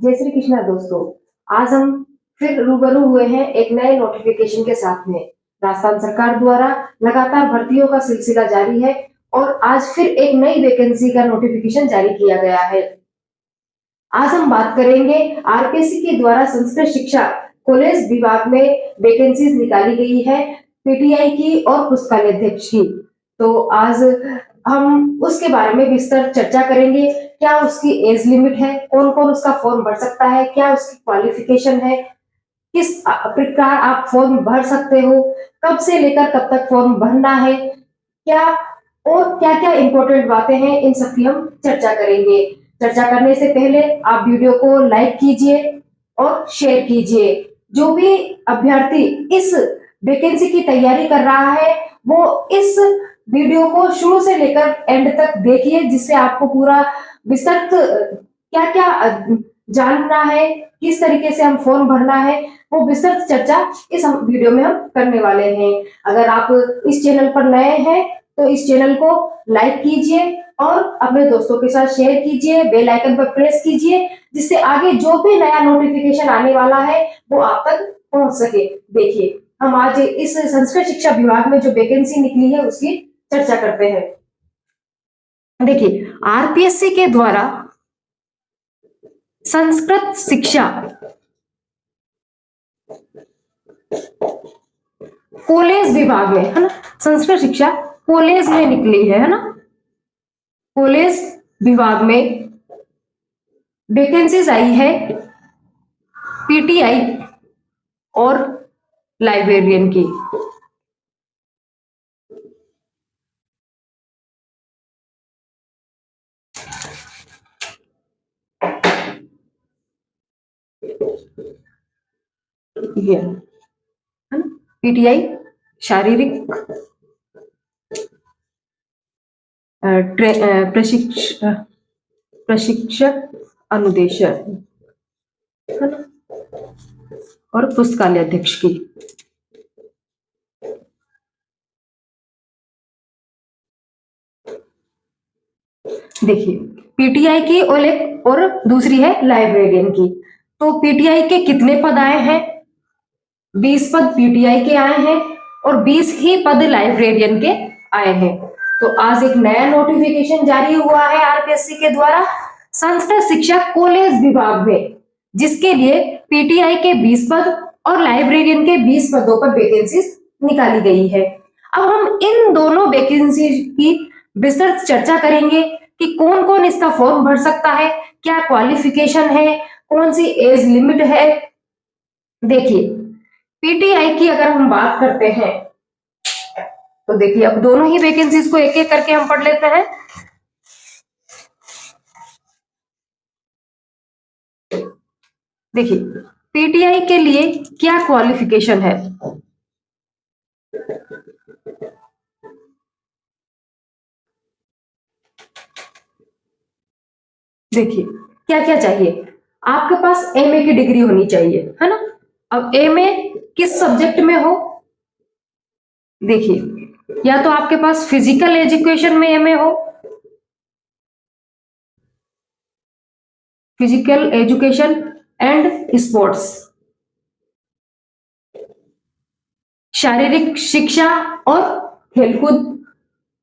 जय श्री कृष्णा दोस्तों। आज हम फिर रूबरू हुए हैं एक नए नोटिफिकेशन के साथ में। राजस्थान सरकार द्वारा लगातार भर्तियों का सिलसिला जारी है और आज फिर एक नई वैकेंसी का नोटिफिकेशन जारी किया गया है। आज हम बात करेंगे आरपीएससी के द्वारा संस्कृत शिक्षा कॉलेज विभाग में वैकेंसीज निकाली गई है, पीटीआई की और पुस्तकालयाध्यक्ष की। तो आज हम उसके बारे में विस्तार चर्चा करेंगे। क्या उसकी एज लिमिट है, कौन कौन उसका फॉर्म भर सकता है, क्या उसकी क्वालिफिकेशन है, किस प्रकार आप फॉर्म भर सकते हो, कब से लेकर कब तक फॉर्म भरना है, क्या और क्या क्या इंपॉर्टेंट बातें हैं, इन सब की हम चर्चा करेंगे। चर्चा करने से पहले आप वीडियो को लाइक कीजिए और शेयर कीजिए। जो भी अभ्यर्थी इस वैकेंसी की तैयारी कर रहा है वो इस वीडियो को शुरू से लेकर एंड तक देखिए, जिससे आपको पूरा विस्तृत क्या क्या जानना है, किस तरीके से हम फॉर्म भरना है, वो विस्तृत चर्चा इस वीडियो में हम करने वाले हैं। अगर आप इस चैनल पर नए हैं तो इस चैनल को लाइक कीजिए और अपने दोस्तों के साथ शेयर कीजिए, बेल आइकन पर प्रेस कीजिए, जिससे आगे जो भी नया नोटिफिकेशन आने वाला है वो आप तक पहुंच सके। देखिए, हम आज इस संस्कृत शिक्षा विभाग में जो वैकेंसी निकली है उसकी चर्चा करते हैं। देखिए, आरपीएससी के द्वारा संस्कृत शिक्षा कॉलेज विभाग में, है ना, संस्कृत शिक्षा कॉलेज में निकली है ना, कॉलेज विभाग में वैकेंसीज आई है पीटीआई और लाइब्रेरियन की। ये है ना, पीटीआई शारीरिक प्रशिक्षक अनुदेशक, है ना, और पुस्तकालय अध्यक्ष की। देखिए, पीटीआई की और एक और दूसरी है लाइब्रेरियन की। तो पीटीआई के कितने पद आए हैं? 20 पद पीटीआई के आए हैं और 20 ही पद लाइब्रेरियन के आए हैं। तो आज एक नया नोटिफिकेशन जारी हुआ है आरपीएससी के द्वारा संस्कृत शिक्षा कॉलेज विभाग में, जिसके लिए पीटीआई के 20 पद और लाइब्रेरियन के 20 पदों पर वैकेंसी निकाली गई है। अब हम इन दोनों वैकेंसी की विस्तृत चर्चा करेंगे कि कौन कौन इसका फॉर्म भर सकता है, क्या क्वालिफिकेशन है, कौन सी एज लिमिट है। देखिए, पीटीआई की अगर हम बात करते हैं तो देखिए, अब दोनों ही वैकेंसीज को एक एक करके हम पढ़ लेते हैं। देखिए, पीटीआई के लिए क्या क्वालिफिकेशन है। देखिए, क्या क्या चाहिए। आपके पास एमए की डिग्री होनी चाहिए, है ना। अब एमए किस सब्जेक्ट में हो? देखिए, या तो आपके पास फिजिकल एजुकेशन में एमए हो, फिजिकल एजुकेशन एंड स्पोर्ट्स, शारीरिक शिक्षा और खेलकूद,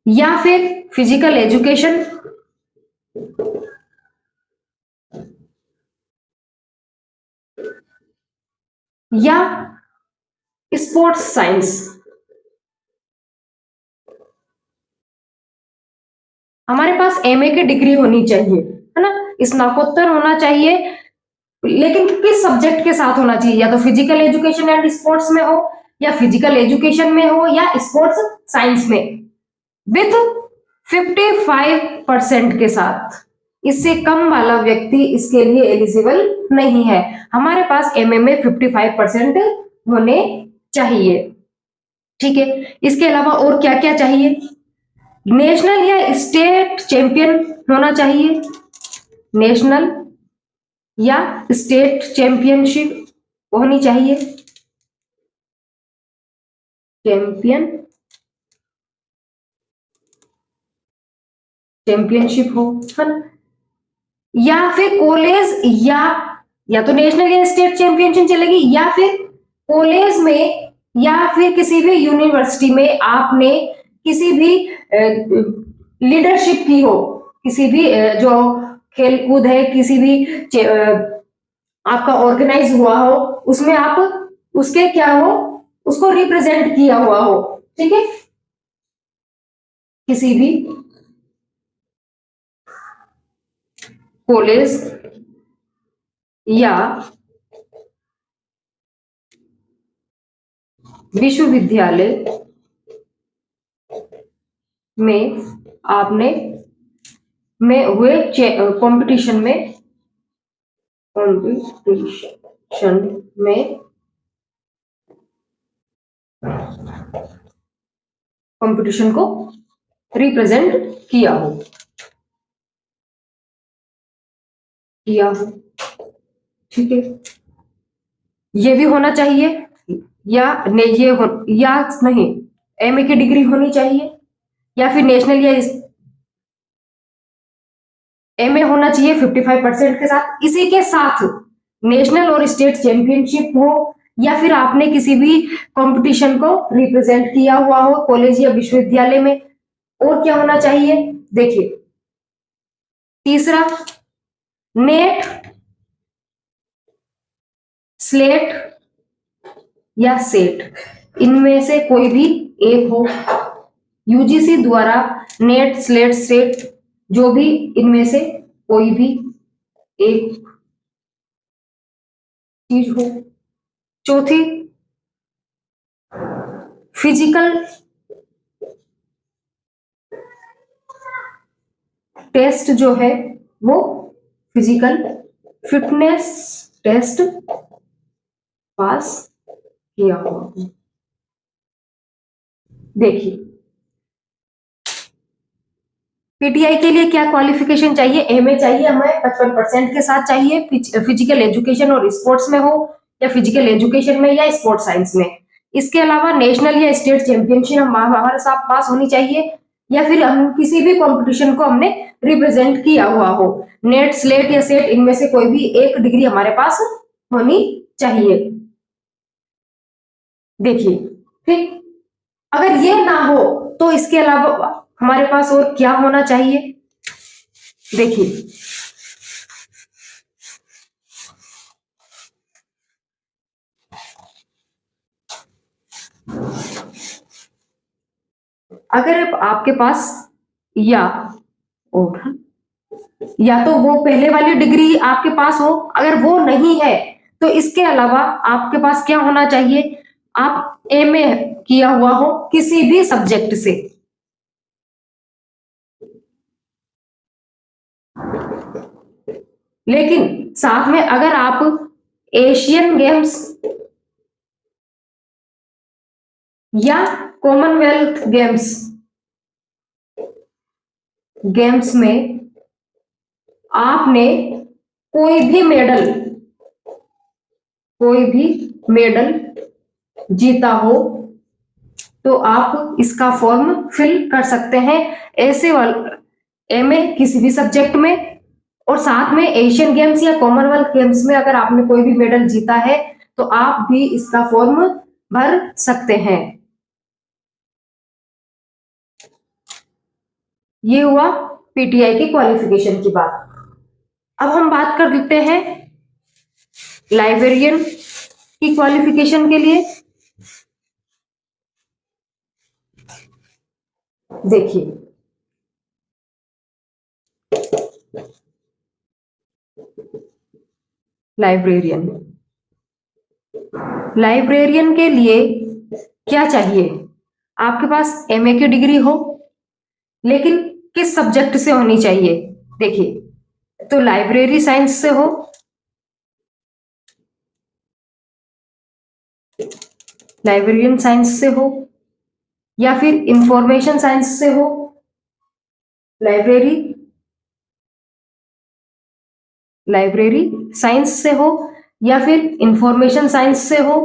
या फिर फिजिकल एजुकेशन या स्पोर्ट्स साइंस। हमारे पास एमए की डिग्री होनी चाहिए, है ना, स्नातकोत्तर होना चाहिए, लेकिन किस सब्जेक्ट के साथ होना चाहिए? या तो फिजिकल एजुकेशन एंड स्पोर्ट्स में हो, या फिजिकल एजुकेशन में हो, या स्पोर्ट्स साइंस में, विथ 55% के साथ। इससे कम वाला व्यक्ति इसके लिए एलिजिबल नहीं है। हमारे पास एमए में 55% होने चाहिए। ठीक है, इसके अलावा और क्या क्या चाहिए? नेशनल या स्टेट चैंपियन होना चाहिए, नेशनल या स्टेट चैंपियनशिप होनी चाहिए, चैंपियनशिप हो, है ना, या फिर कॉलेज या या तो नेशनल या स्टेट चैंपियनशिप चलेगी, या फिर कॉलेज में या फिर किसी भी यूनिवर्सिटी में आपने किसी भी लीडरशिप की हो, किसी भी जो खेल कूद है, किसी भी आपका ऑर्गेनाइज हुआ हो, उसमें आप उसके क्या हो, उसको रिप्रेजेंट किया हुआ हो, ठीक है। किसी भी कॉलेज या विश्वविद्यालय में आपने में हुए कंपटीशन को रिप्रेजेंट किया हो ठीक है। ये भी होना चाहिए, या नहीं, एमए की डिग्री होनी चाहिए, या फिर नेशनल या एमए होना चाहिए 55% के साथ। इसी के साथ नेशनल और स्टेट चैंपियनशिप हो, या फिर आपने किसी भी कंपटीशन को रिप्रेजेंट किया हुआ हो कॉलेज या विश्वविद्यालय में। और क्या होना चाहिए, देखिए तीसरा, नेट, स्लेट या सेट, इनमें से कोई भी एक हो। यूजीसी द्वारा नेट, स्लेट, सेट, जो भी इनमें से कोई भी एक चीज हो। चौथी, फिजिकल टेस्ट जो है वो फिजिकल फिटनेस टेस्ट पास किया हुआ। देखिए पीटीआई के लिए क्या क्वालिफिकेशन चाहिए, एमए चाहिए हमें 55% के साथ चाहिए, फिजिकल एजुकेशन और स्पोर्ट्स में हो, या फिजिकल एजुकेशन में या स्पोर्ट्स साइंस में। इसके अलावा नेशनल या स्टेट चैंपियनशिप हमारे साथ पास होनी चाहिए, या फिर हम किसी भी कंपटीशन को हमने रिप्रेजेंट किया हुआ हो। नेट, स्लेट या सेट, इनमें से कोई भी एक डिग्री हमारे पास होनी चाहिए। देखिए ठीक, अगर ये ना हो तो इसके अलावा हमारे पास और क्या होना चाहिए। देखिए अगर आपके पास या तो वो पहले वाली डिग्री आपके पास हो, अगर वो नहीं है तो इसके अलावा आपके पास क्या होना चाहिए, आप एमए किया हुआ हो किसी भी सब्जेक्ट से। लेकिन साथ में अगर आप एशियन गेम्स या कॉमनवेल्थ गेम्स में आपने कोई भी मेडल जीता हो तो आप इसका फॉर्म फिल कर सकते हैं। ऐसे एमए किसी भी सब्जेक्ट में, और साथ में एशियन गेम्स या कॉमनवेल्थ गेम्स में अगर आपने कोई भी मेडल जीता है तो आप भी इसका फॉर्म भर सकते हैं। ये हुआ पीटीआई की क्वालिफिकेशन की बात। अब हम बात कर लेते हैं लाइब्रेरियन की क्वालिफिकेशन के लिए। देखिए लाइब्रेरियन के लिए क्या चाहिए, आपके पास एमए की डिग्री हो, लेकिन किस सब्जेक्ट से होनी चाहिए। देखिए तो लाइब्रेरी साइंस से हो, लाइब्रेरियन साइंस से हो, या फिर इंफॉर्मेशन साइंस से हो, लाइब्रेरी साइंस से हो, या फिर इंफॉर्मेशन साइंस से हो,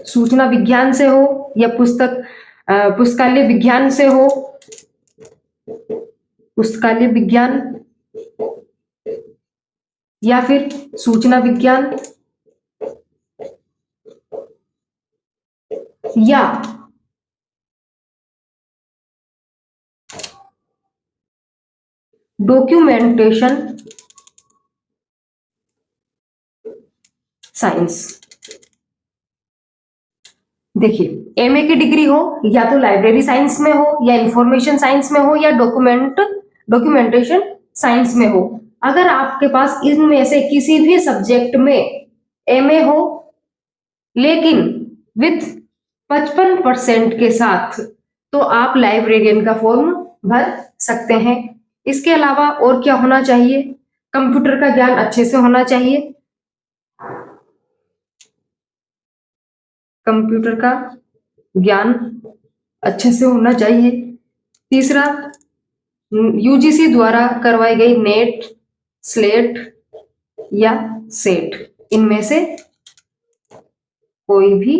सूचना विज्ञान से हो, या पुस्तकालय विज्ञान से हो, पुस्तकालय विज्ञान या फिर सूचना विज्ञान या डॉक्यूमेंटेशन साइंस। देखिए एमए की डिग्री हो या तो लाइब्रेरी साइंस में हो या इंफॉर्मेशन साइंस में हो या डॉक्यूमेंटेशन साइंस में हो, अगर आपके पास इनमें से किसी भी सब्जेक्ट में एमए हो लेकिन विथ 55% के साथ, तो आप लाइब्रेरियन का फॉर्म भर सकते हैं। इसके अलावा और क्या होना चाहिए? कंप्यूटर का ज्ञान अच्छे से होना चाहिए, कंप्यूटर का ज्ञान अच्छे से होना चाहिए। तीसरा, यूजीसी द्वारा करवाई गई नेट, स्लेट या सेट, इनमें से कोई भी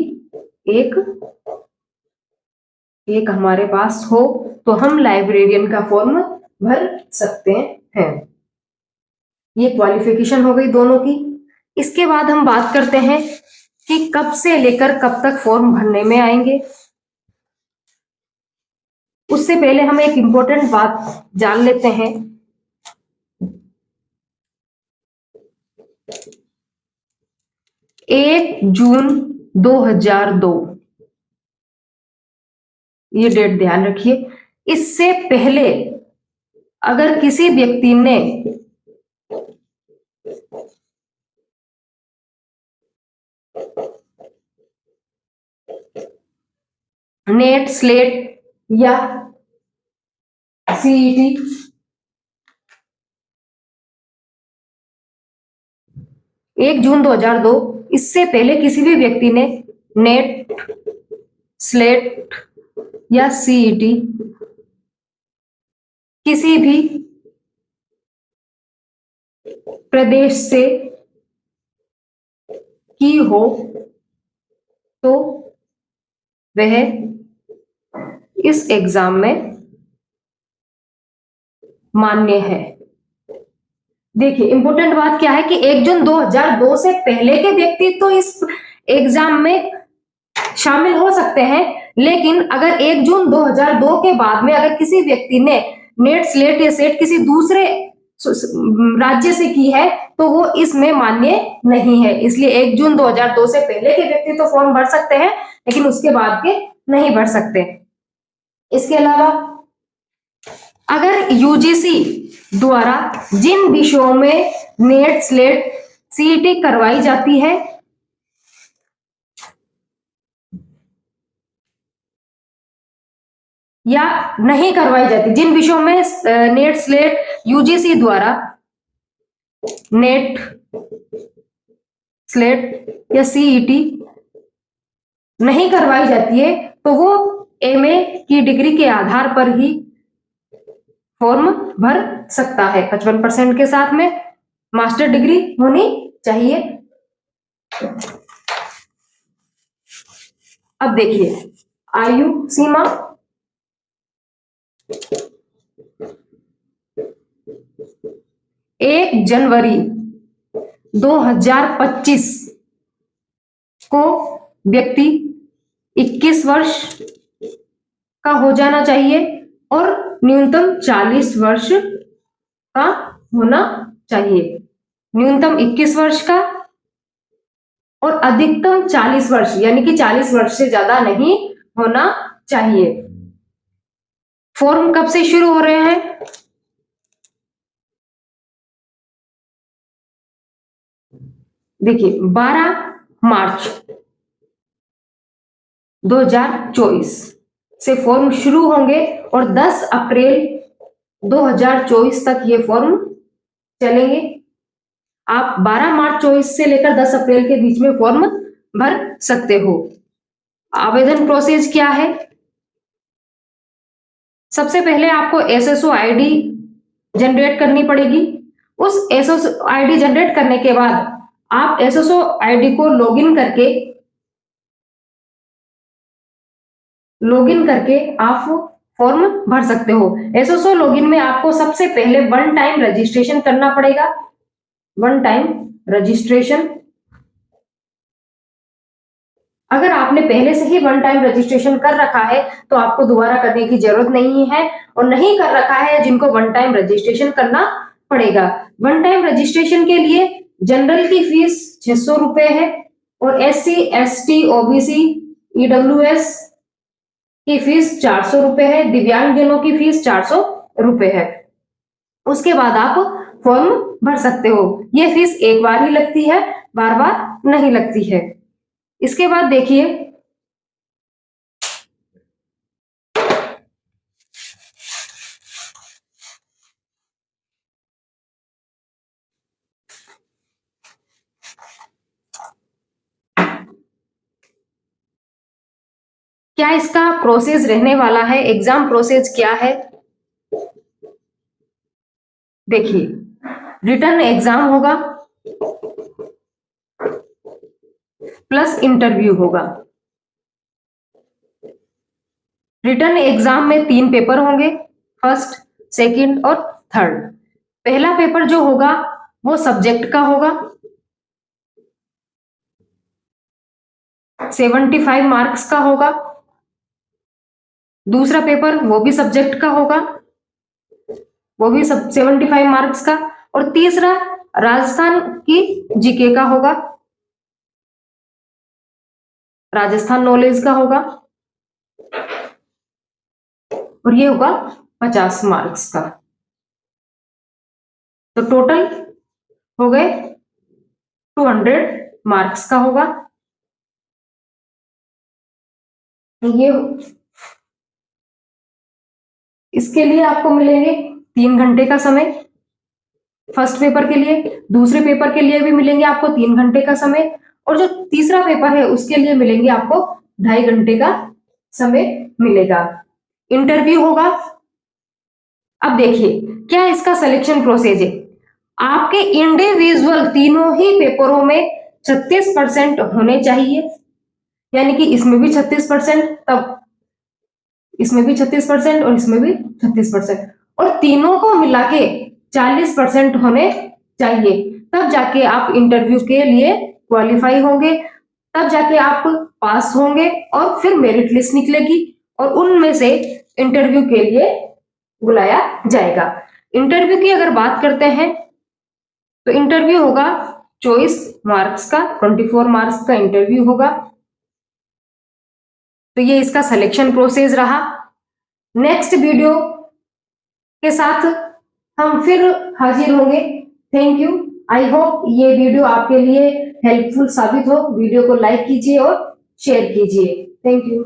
एक हमारे पास हो तो हम लाइब्रेरियन का फॉर्म भर सकते हैं। ये क्वालिफिकेशन हो गई दोनों की। इसके बाद हम बात करते हैं कि कब से लेकर कब तक फॉर्म भरने में आएंगे। उससे पहले हम एक इंपॉर्टेंट बात जान लेते हैं। 1 जून 2002, ये डेट ध्यान रखिए। इससे पहले अगर किसी व्यक्ति ने नेट, स्लेट या सीईटी एक जून 2002, इससे पहले किसी भी व्यक्ति ने नेट, स्लेट या सीईटी किसी भी प्रदेश से की हो तो वह इस एग्जाम में मान्य है। देखिए इंपॉर्टेंट बात क्या है कि 1 जून 2002 से पहले के व्यक्ति तो इस एग्जाम में शामिल हो सकते हैं, लेकिन अगर 1 जून 2002 के बाद में अगर किसी व्यक्ति ने नेट, स्लेट या सेट किसी दूसरे राज्य से की है तो वो इसमें मान्य नहीं है। इसलिए 1 जून 2002 से पहले के व्यक्ति तो फॉर्म भर सकते हैं लेकिन उसके बाद के नहीं भर सकते। इसके अलावा अगर यूजीसी द्वारा जिन विषयों में नेट, स्लेट, सीईटी करवाई जाती है या नहीं करवाई जाती, जिन विषयों में नेट, स्लेट यूजीसी द्वारा नेट, स्लेट या सीईटी नहीं करवाई जाती है तो वो एमए की डिग्री के आधार पर ही फॉर्म भर सकता है। 55% के साथ में मास्टर डिग्री होनी चाहिए। अब देखिए आयु सीमा, 1 जनवरी 2025 को व्यक्ति 21 वर्ष का हो जाना चाहिए और न्यूनतम 40 वर्ष का होना चाहिए। न्यूनतम 21 वर्ष का और अधिकतम 40 वर्ष, यानी कि 40 वर्ष से ज्यादा नहीं होना चाहिए। फॉर्म कब से शुरू हो रहे हैं? देखिए 12 मार्च 2024 से फॉर्म शुरू होंगे और 10 अप्रैल 2024 तक ये फॉर्म चलेंगे। आप 12 मार्च 24 से लेकर 10 अप्रैल के बीच में फॉर्म भर सकते हो। आवेदन प्रोसेस क्या है? सबसे पहले आपको एसएसओ आईडी जनरेट करनी पड़ेगी। उस एसएसओ आईडी जनरेट करने के बाद आप एसएसओ आईडी को लॉगिन करके आप फॉर्म भर सकते हो। एसएसओ लॉगिन में आपको सबसे पहले 1 टाइम रजिस्ट्रेशन करना पड़ेगा। One time registration. अगर आपने पहले से ही वन टाइम रजिस्ट्रेशन कर रखा है तो आपको दोबारा करने की जरूरत नहीं है, और नहीं कर रखा है जिनको वन टाइम रजिस्ट्रेशन करना पड़ेगा। वन टाइम रजिस्ट्रेशन के लिए जनरल की फीस 600 रुपए है, और SC ST OBC EWS की फीस 400 रुपए है, दिव्यांगजनों की फीस 400 रुपए है। उसके बाद आप फॉर्म भर सकते हो। ये फीस एक बार ही लगती है, बार बार नहीं लगती है। इसके बाद देखिए, क्या इसका प्रोसेस रहने वाला है, एग्जाम प्रोसेस क्या है। देखिए, रिटर्न एग्जाम होगा प्लस इंटरव्यू होगा। रिटर्न एग्जाम में 3 पेपर होंगे, फर्स्ट, सेकंड और थर्ड। पहला पेपर जो होगा वो सब्जेक्ट का होगा, 75 मार्क्स का होगा। दूसरा पेपर वो भी सब्जेक्ट का होगा, वो भी 75 मार्क्स का। और तीसरा राजस्थान की जीके का होगा, राजस्थान नॉलेज का होगा, और ये होगा 50 मार्क्स का। तो टोटल हो गए 200 मार्क्स का होगा। ये इसके लिए आपको मिलेंगे 3 घंटे का समय फर्स्ट पेपर के लिए। दूसरे पेपर के लिए भी मिलेंगे आपको 3 घंटे का समय, और जो तीसरा पेपर है उसके लिए मिलेंगे आपको 2.5 घंटे का समय मिलेगा। इंटरव्यू होगा। अब देखिए, क्या इसका सिलेक्शन प्रोसेस है। आपके इंडिविजुअल तीनों ही पेपरों में 36% होने चाहिए, यानी कि इसमें भी 36%, तब इसमें भी 36% और इसमें भी 36%, और तीनों को मिला के 40% होने चाहिए। तब जाके आप इंटरव्यू के लिए क्वालिफाई होंगे, तब जाके आप पास होंगे, और फिर मेरिट लिस्ट निकलेगी और उनमें से इंटरव्यू के लिए बुलाया जाएगा। इंटरव्यू की अगर बात करते हैं तो इंटरव्यू होगा 24 मार्क्स का, 24 मार्क्स का इंटरव्यू होगा। तो ये इसका सिलेक्शन प्रोसेस रहा। नेक्स्ट वीडियो के साथ हम फिर हाजिर होंगे। Thank you. आई होप ये वीडियो आपके लिए हेल्पफुल साबित हो। वीडियो को लाइक कीजिए और शेयर कीजिए। Thank you.